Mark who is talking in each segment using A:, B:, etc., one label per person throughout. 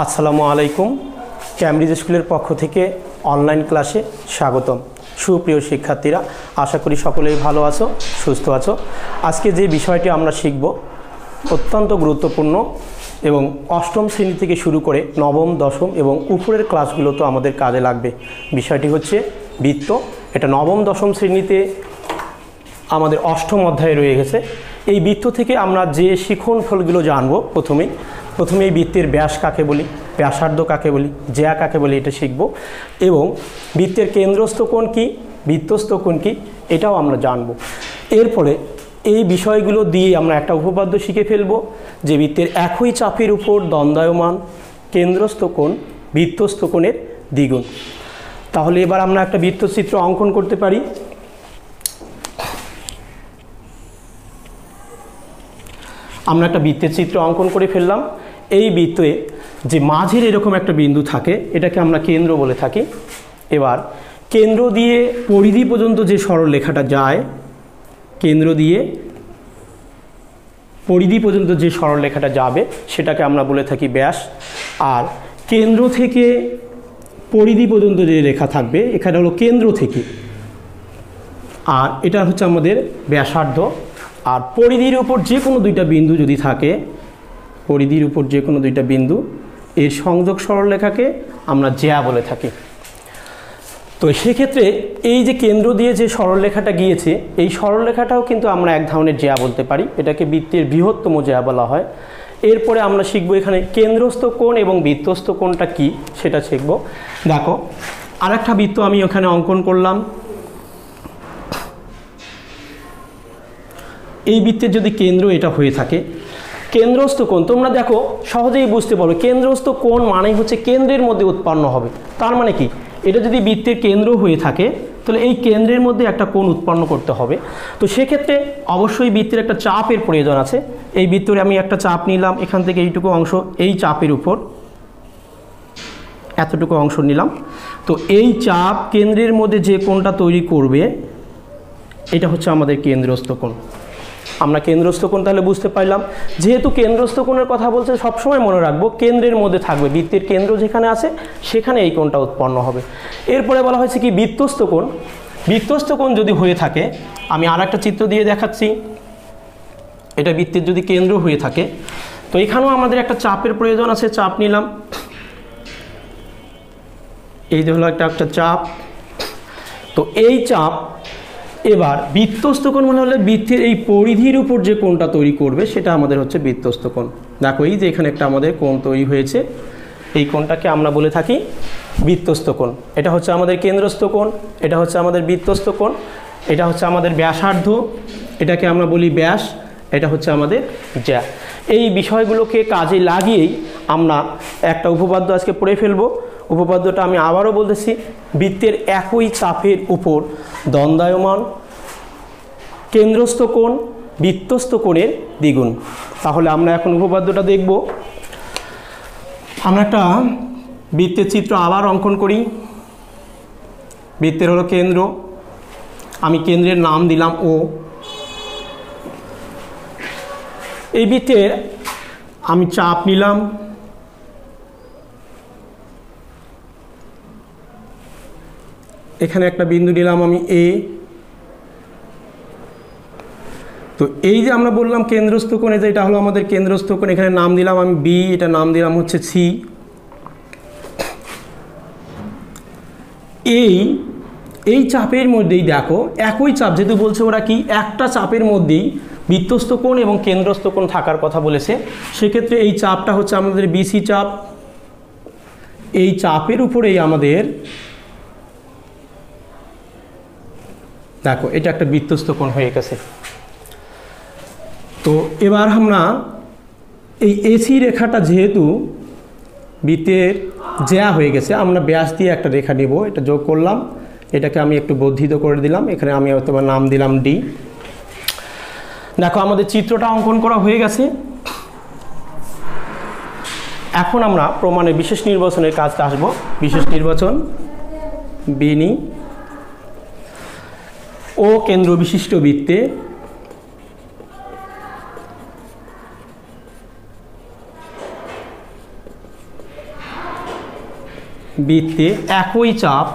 A: আসসালামু আলাইকুম। ক্যামব্রিজ স্কুলের পক্ষ থেকে অনলাইন ক্লাসে স্বাগতম। সুপ্রিয় শিক্ষার্থীরা, আশা করি সকলেই ভালো আছো, সুস্থ আছো। আজকে যে বিষয়টি আমরা শিখব অত্যন্ত গুরুত্বপূর্ণ এবং অষ্টম শ্রেণী থেকে শুরু করে নবম, দশম এবং উপরের ক্লাসগুলো তো আমাদের কাজে লাগবে। বিষয়টি হচ্ছে বৃত্ত। এটা নবম, দশম শ্রেণীতে আমাদের অষ্টম অধ্যায়ে রয়ে গেছে। এই বৃত্ত থেকে আমরা যে শিখন ফলগুলো জানব, প্রথমে এই বৃত্তের ব্যাস কাকে বলি, ব্যাসার্ধ কাকে বলি, জ্যা কাকে বলি, এটা শিখব। এবং বৃত্তের কেন্দ্রস্থ কোণ কী, বৃত্তস্থ কোণ কী, এটাও আমরা জানব। এরপরে এই বিষয়গুলো দিয়ে আমরা একটা উপপাদ্য শিখে ফেলব যে বৃত্তের একই চাপের উপর দণ্ডায়মান কেন্দ্রস্থ কোণ বৃত্তস্থ কোণের দ্বিগুণ। তাহলে এবার আমরা একটা বৃত্তচিত্র অঙ্কন করতে পারি। আমরা একটা বৃত্তের চিত্র অঙ্কন করে ফেললাম। এই বৃত্তে যে মাঝের এরকম একটা বিন্দু থাকে, এটাকে আমরা কেন্দ্র বলে থাকি। এবার কেন্দ্র দিয়ে পরিধি পর্যন্ত যে সরলরেখাটা যায়, কেন্দ্র দিয়ে পরিধি পর্যন্ত যে সরলরেখাটা যাবে সেটাকে আমরা বলে থাকি ব্যাস। আর কেন্দ্র থেকে পরিধি পর্যন্ত যে রেখা থাকবে, এখানে হলো কেন্দ্র থেকে, আর এটা হচ্ছে আমাদের ব্যাসার্ধ। আর পরিধির উপর যে কোনো দুইটা বিন্দু যদি থাকে, পরিধির উপর যে কোনো দুইটা বিন্দু, এর সংযোগ সরলরেখাকে আমরা জ্যা বলে থাকি। তো সেক্ষেত্রে এই যে কেন্দ্র দিয়ে যে সরলরেখাটা গিয়েছে, এই সরলরেখাটাও কিন্তু আমরা এক ধরনের জ্যা বলতে পারি। এটাকে বৃত্তের বৃহত্তম জ্যা বলা হয়। এরপরে আমরা শিখব এখানে কেন্দ্রস্থ কোণ এবং বৃত্তস্থ কোণটা কি, সেটা শিখব। দেখো, আরেকটা বৃত্ত আমি ওখানে অঙ্কন করলাম। এই বৃত্তের যদি কেন্দ্র এটা হয়ে থাকে, কেন্দ্রস্থ কোণ তোমরা দেখো সহজেই বুঝতে পারবে। কেন্দ্রস্থ কোণ মানেই হচ্ছে কেন্দ্রের মধ্যে উৎপন্ন হবে। তার মানে কি, এটা যদি বৃত্তের কেন্দ্র হয়ে থাকে তাহলে এই কেন্দ্রের মধ্যে একটা কোণ উৎপন্ন করতে হবে। তো সেক্ষেত্রে অবশ্যই বৃত্তের একটা চাপের প্রয়োজন আছে। এই বৃত্তরে আমি একটা চাপ নিলাম, এখান থেকে এইটুকু অংশ, এই চাপের উপর এতটুকু অংশ নিলাম। তো এই চাপ কেন্দ্রের মধ্যে যে কোণটা তৈরি করবে, এটা হচ্ছে আমাদের কেন্দ্রস্থ কোণ। আমরা কেন্দ্রস্থ কোণ তাহলে বুঝতে পারলাম। যেহেতু কেন্দ্রস্থ কোণের কথা বলছে, সবসময় মনে রাখবো কেন্দ্রের মধ্যে থাকবে, বৃত্তের কেন্দ্র যেখানে আছে সেখানে এই কোণটা উৎপন্ন হবে। এরপরে বলা হয়েছে কি বৃত্তস্থ কোণ। বৃত্তস্থ কোণ যদি হয়ে থাকে, আমি আর একটা চিত্র দিয়ে দেখাচ্ছি। এটা বৃত্তের যদি কেন্দ্র হয়ে থাকে, তো এখানেও আমাদের একটা চাপের প্রয়োজন আছে। চাপ নিলাম, এই যে হলো একটা চাপ। তো এই চাপ এবার বৃত্তস্থ কোণ মনে হলে বৃত্তের এই পরিধির উপর যে কোণটা তৈরি করবে সেটা আমাদের হচ্ছে বৃত্তস্থ কোণ। দেখো এই যে এখানে একটা আমাদের কোণ তৈরি হয়েছে, এই কোণটাকে আমরা বলে থাকি বৃত্তস্থ কোণ। এটা হচ্ছে আমাদের কেন্দ্রস্থ কোণ, এটা হচ্ছে আমাদের বৃত্তস্থ কোণ, এটা হচ্ছে আমাদের ব্যাসার্ধ, এটাকে আমরা বলি ব্যাস, এটা হচ্ছে আমাদের জ্যা। এই বিষয়গুলোকে কাজে লাগিয়েই আমরা একটা উপপাদ্য আজকে পড়ে ফেলবো। উপপাদ্যটা আমি আবারও বলতেছি, বৃত্তের একই চাপের উপর দণ্ডায়মান কেন্দ্রস্থ কোণ বৃত্তস্থ কোণের দ্বিগুণ। তাহলে আমরা এখন উপপাদ্যটা দেখব। আমরা একটা বৃত্তের চিত্র আবার অঙ্কন করি। বৃত্তের হলো কেন্দ্র, আমি কেন্দ্রের নাম দিলাম ও। এই বৃত্তের আমি চাপ নিলাম, এখানে একটা বিন্দু নিলাম আমি এ। তো এই যে আমরা বললাম কেন্দ্রস্থ কোণ, এটা হলো আমাদের কেন্দ্রস্থ কোণ। এখানে নাম দিলাম আমি বি, এটা নাম দিলাম হচ্ছে সি। এই চাপের মধ্যেই দেখো একই চাপ, যেহেতু বলছে ওরা কি একটা চাপের মধ্যেই বৃত্তস্থ কোণ এবং কেন্দ্রস্থ কোণ থাকার কথা বলেছে, সেক্ষেত্রে এই চাপটা হচ্ছে আমাদের বিসি চাপ। এই চাপের উপরেই আমাদের দেখো এটা একটা বৃত্তস্থ কোণ হয়ে গেছে। তো এবার আমরা এই এসি রেখাটা যেহেতু বৃত্তের জ্যা হয়ে গেছে, আমরা ব্যাস দিয়ে একটা রেখা নেব, এটা যোগ করলাম, এটাকে আমি একটু বর্ধিত করে দিলাম, এখানে আমি হয়তো নাম দিলাম ডি। দেখো আমাদের চিত্রটা অঙ্কন করা হয়ে গেছে। এখন আমরা প্রমাণের বিশেষ নির্বাচনের কাজটা আসবো। বিশেষ নির্বাচন বিনি ও কেন্দ্র বিশিষ্ট বৃত্তে বৃত্তে একই চাপ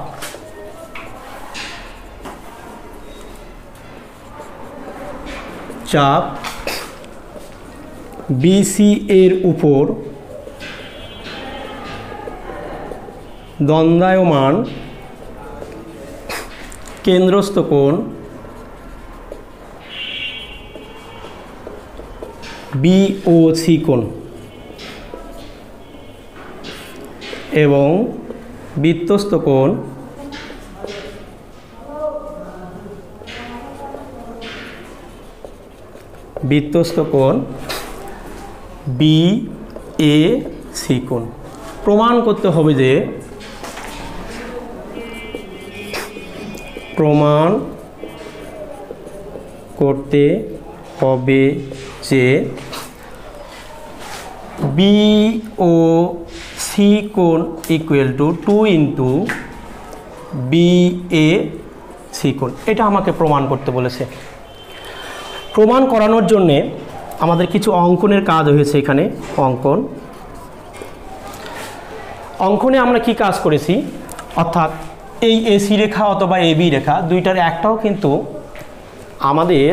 A: বিসি এর উপর দণ্ডায়মান কেন্দ্রস্থ কোণ বিওসি কোণ এবং বৃত্তস্থ কোণ বিএসি কোণ। প্রমাণ করতে হবে যে বিওসি কোণ ইকুয়াল টু 2 ইন্টু বিএসি কোণ। এটা আমাকে প্রমাণ করতে বলেছে। প্রমাণ করানোর জন্যে আমাদের কিছু অঙ্কনের কাজ হয়েছে। এখানে অঙ্কনে আমরা কি কাজ করেছি, অর্থাৎ এই এসি রেখা অথবা এবি রেখা দুইটার একটাও কিন্তু আমাদের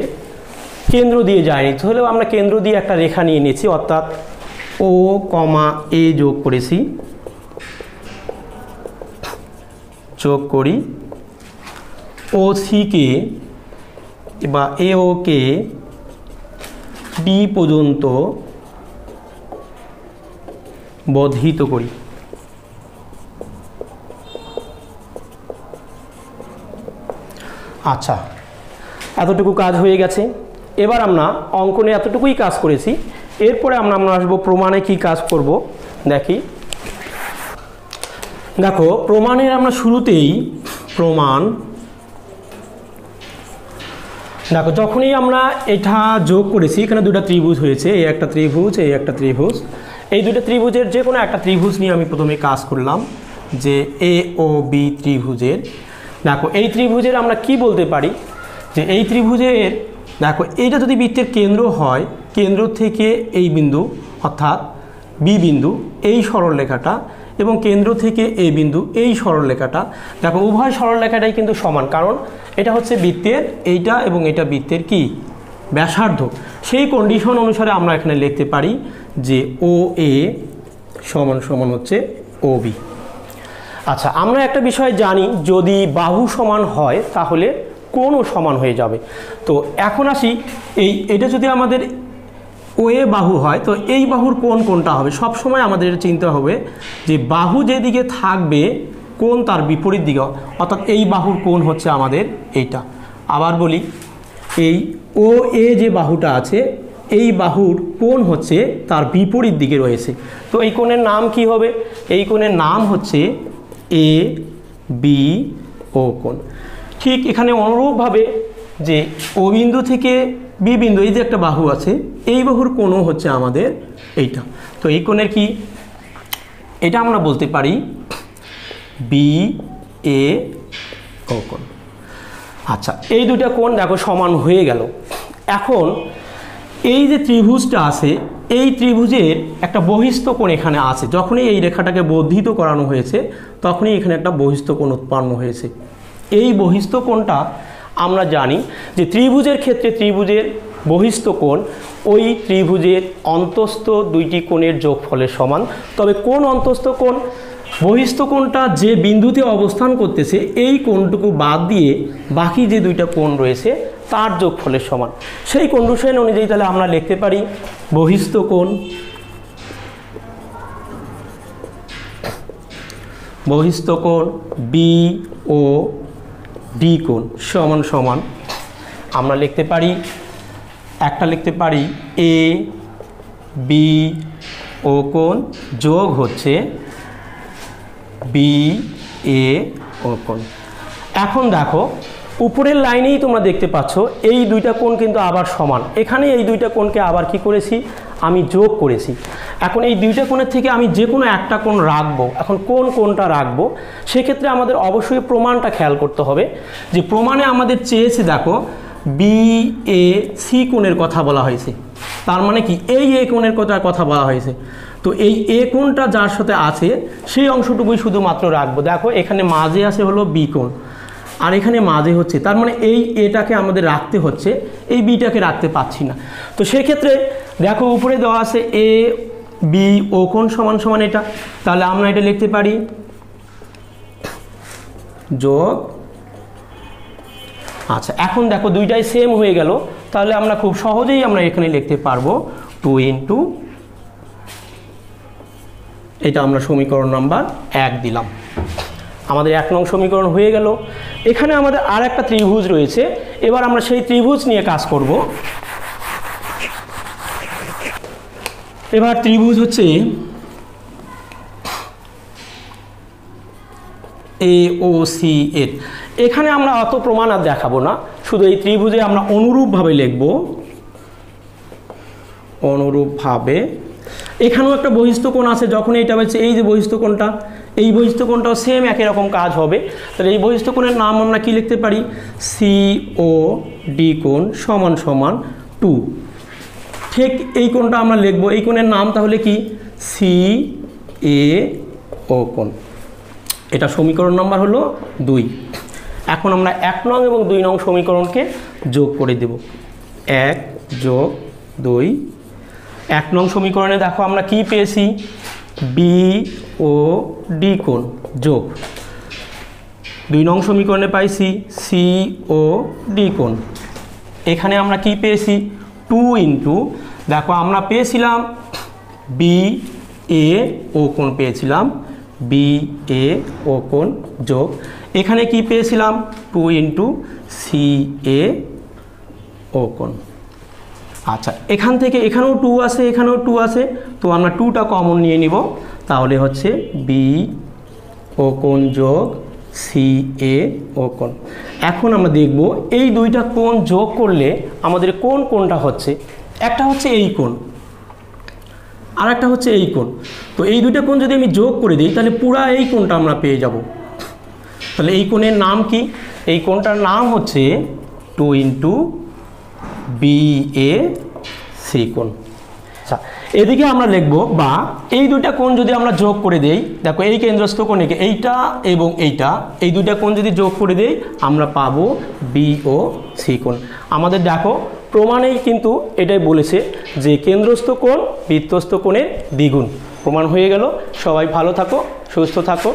A: কেন্দ্র দিয়ে যায়নি, তাহলেও আমরা কেন্দ্র দিয়ে একটা রেখা নিয়ে নিয়েছি, অর্থাৎ ও কমা এ যোগ করি ও সিকে বা এওকে ডি পর্যন্ত বর্ধিত করি। আচ্ছা, এতটুকু কাজ হয়ে গেছে। এবার আমরা অঙ্কনে এতটুকুই কাজ করেছি। এরপরে আমরা আসবো প্রমাণে কি কাজ করব। দেখো প্রমাণের আমরা শুরুতেই দেখো যখনই আমরা এটা যোগ করেছি, এখানে দুটো ত্রিভুজ হয়েছে, এই একটা ত্রিভুজ, এই একটা ত্রিভুজ। এই দুটো ত্রিভুজের যে কোনো একটা ত্রিভুজ নিয়ে আমি প্রথমে কাজ করলাম, যে এ ও বি ত্রিভুজের। দেখো এই ত্রিভুজের আমরা কি বলতে পারি, যে এই ত্রিভুজের দেখো এইটা যদি বৃত্তের কেন্দ্র হয়, কেন্দ্র থেকে এই বিন্দু অর্থাৎ বি বিন্দু এই সরলরেখাটা, এবং কেন্দ্র থেকে এ বিন্দু এই সরলরেখাটা, দেখো উভয় সরলরেখাটাই কিন্তু সমান, কারণ এটা হচ্ছে বৃত্তের এইটা এবং এটা বৃত্তের কি ব্যাসার্ধ। সেই কন্ডিশন অনুসারে আমরা এখানে লিখতে পারি যে ও এ সমান সমান হচ্ছে ও বি। আচ্ছা, আমরা একটা বিষয় জানি, যদি বাহু সমান হয় তাহলে কোণও সমান হয়ে যাবে। তো এখন আসি, এটা যদি আমাদের ও এ বাহু হয়, তো এই বাহুর কোণ কোনটা হবে? সব সময় আমাদের এটা চিন্তা হবে যে বাহু যেদিকে থাকবে কোণ তার বিপরীত দিকে, অর্থাৎ এই বাহুর কোণ হচ্ছে আমাদের এইটা। আবার বলি, এই ও এ যে বাহুটা আছে, এই বাহুর কোণ হচ্ছে তার বিপরীত দিকে রয়েছে। তো এই কোণের নাম কি হবে? এই কোণের নাম হচ্ছে এ বি ও কোণ। ঠিক এখানে অনুরূপভাবে যে ও বিন্দু থেকে বি বিন্দু, এই যে একটা বাহু আছে, এই বাহুর কোণও হচ্ছে আমাদের এইটা। তো এই কোণের কি, এটা আমরা বলতে পারি বি এ ও কোণ। আচ্ছা, এই দুটা কোণ দেখো সমান হয়ে গেল। এখন এই যে ত্রিভুজটা আছে, এই ত্রিভুজের একটা বহিস্থ কোণ এখানে আছে। যখনই এই রেখাটাকে বর্ধিত করানো হয়েছে, তখনই এখানে একটা বহিস্থ কোণ উৎপন্ন হয়েছে। এই বহিস্থ কোণটা আমরা জানি যে ত্রিভুজের ক্ষেত্রে ত্রিভুজের বহিস্থ কোণ ওই ত্রিভুজের অন্তস্থ দুইটি কোণের যোগফলের সমান। তবে কোন অন্তস্থ কোণ? বহিস্থ কোণটা যে বিন্দুতে অবস্থান করতেছে এই কোণটুকু বাদ দিয়ে বাকি যে দুইটা কোণ রয়েছে তার যোগফলের সমান। সেই কন্ডিশন অনুযায়ী তাহলে আমরা লিখতে পারি বহিস্থ কোণ বি ও ডি কোণ সমান সমান আমরা লিখতে পারি, একটা লিখতে পারি এ বি ও কোণ যোগ হচ্ছে বি এ ও কোণ। এখন দেখো উপরের লাইনেই তোমরা দেখতে পাচ্ছ এই দুইটা কোণ কিন্তু আবার সমান। এখানে এই দুইটা কোণকে আবার কি করেছি, আমি যোগ করেছি। এখন এই দুইটা কোণের থেকে আমি যে কোনো একটা কোণ রাখবো। এখন কোন কোণটা রাখবো সেক্ষেত্রে আমাদের অবশ্যই প্রমাণটা খেয়াল করতে হবে। যে প্রমাণে আমাদের চেয়েছে, দেখো বি এ সি কোণের কথা বলা হয়েছে, তার মানে কি এই এ কোণের কথা বলা হয়েছে। তো এই এ কোণটা যার সাথে আছে সেই অংশটুকুই শুধুমাত্র রাখবো। দেখো এখানে মাঝে আছে হলো বি কোণ, আর এখানে মাঝে হচ্ছে, তার মানে এই এটাকে আমাদের রাখতে হচ্ছে, এই বিটাকে রাখতে পাচ্ছি না। তো সেক্ষেত্রে দেখো উপরে দেওয়া আছে এ বি ও কোণ সমান সমান এটা, তাহলে আমরা এটা লিখতে পারি যোগ, আচ্ছা এখন দেখো দুইটাই সেম হয়ে গেল, তাহলে আমরা খুব সহজেই আমরা এখানে লিখতে পারবো 2 ইন্টু, এটা আমরা সমীকরণ নাম্বার 1 দিলাম। আমাদের 1 নং সমীকরণ হয়ে গেল। এখানে আমাদের আর একটা ত্রিভুজ রয়েছে, এবার আমরা সেই ত্রিভুজ নিয়ে কাজ করব। এবার ত্রিভুজ হচ্ছে AOCA। এখানে আমরা অত প্রমাণ আর দেখাবো না, শুধু এই ত্রিভুজে আমরা অনুরূপভাবে লিখব, অনুরূপভাবে। এখানেও একটা বহিস্থ কোণ আছে, যখন এইটা বলছে এই যে বহিস্থ কোণটা, এই বহিস্থ কোণটাও সেম একই রকম কাজ হবে। তাহলে এই বহিস্থ কোণের নাম আমরা কি লিখতে পারি, COD কোণ সমান সমান 2। ঠিক এই কোণটা আমরা লিখব, এই কোণের নাম তাহলে কি, CAO কোণ। এটা সমীকরণ নাম্বার হলো 2। এখন আমরা 1 নং এবং 2 নং সমীকরণকে যোগ করে দেব। 1 যোগ 2। 1 নং সমীকরণে দেখো আমরা কি পেয়েছি, BOD কোণ যোগ, 2 নং সমীকরণে পাইছি COD কোণ। এখানে আমরা কি পেয়েছি, 2 ইন্টু, দেখো আমরা পেয়েছিলাম BAO কোণ পেয়েছিলাম, BAO কোণ যোগ, এখানে কি পেয়েছিলাম 2 ইন্টু CAO কোণ। আচ্ছা এখান থেকে এখানেও 2 আছে, এখানেও 2 আছে, তো আমরা 2টা কমন নিয়ে নিব, তাহলে হচ্ছে BO কোণ যোগ CAO কোণ। এখন আমরা দেখব এই দুইটা কোণ যোগ করলে আমাদের কোন কোণটা হচ্ছে, একটা হচ্ছে এই কোণ আর একটা হচ্ছে এই কোণ। তো এই দুইটা কোণ যদি আমি যোগ করে দিই তাহলে পুরা এই কোণটা আমরা পেয়ে যাব। তাহলে এই কোণের নাম কি, এই কোণটার নাম হচ্ছে 2 ইন্টু BAC কোণ। আচ্ছা এদিকে আমরা লিখব, বা এই দুইটা কোণ যদি আমরা যোগ করে দেই, দেখো এই কেন্দ্রস্থ কোণকে এইটা এবং এইটা, এই দুইটা কোণ যদি যোগ করে দেই আমরা পাবো BOC কোণ। আমাদের দেখো প্রমাণেই কিন্তু এটাই বলেছে যে কেন্দ্রস্থ কোণ বৃত্তস্থ কোণের দ্বিগুণ। প্রমাণ হয়ে গেল। সবাই ভালো থাকো, সুস্থ থাকো।